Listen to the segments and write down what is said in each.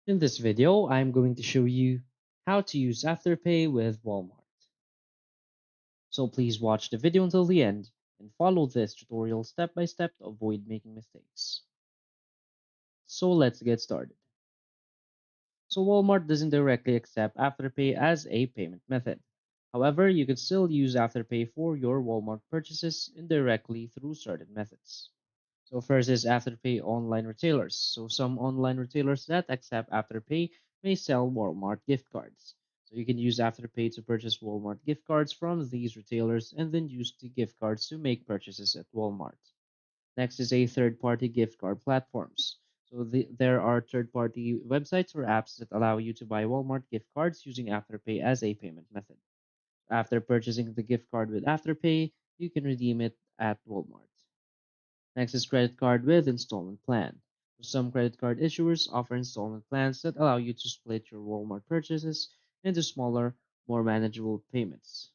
In this video, I'm going to show you how to use Afterpay with Walmart. So please watch the video until the end and follow this tutorial step by step to avoid making mistakes. So let's get started. So Walmart doesn't directly accept Afterpay as a payment method. However, you can still use Afterpay for your Walmart purchases indirectly through certain methods. So first is Afterpay online retailers. So some online retailers that accept Afterpay may sell Walmart gift cards. So you can use Afterpay to purchase Walmart gift cards from these retailers and then use the gift cards to make purchases at Walmart. Next is a third-party gift card platforms. So there are third-party websites or apps that allow you to buy Walmart gift cards using Afterpay as a payment method. After purchasing the gift card with Afterpay, you can redeem it at Walmart. Next is credit card with installment plan. Some credit card issuers offer installment plans that allow you to split your Walmart purchases into smaller, more manageable payments.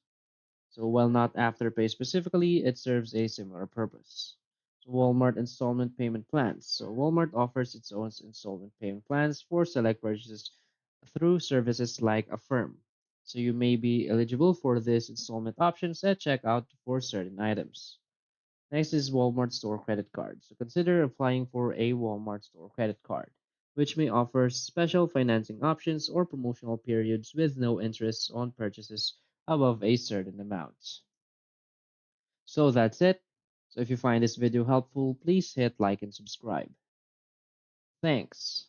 So while not Afterpay specifically, it serves a similar purpose. So Walmart installment payment plans. So Walmart offers its own installment payment plans for select purchases through services like Affirm. So you may be eligible for these installment options at checkout for certain items. Next is Walmart Store Credit Card. So consider applying for a Walmart Store Credit Card, which may offer special financing options or promotional periods with no interest on purchases above a certain amount. So that's it. So if you find this video helpful, please hit like and subscribe. Thanks.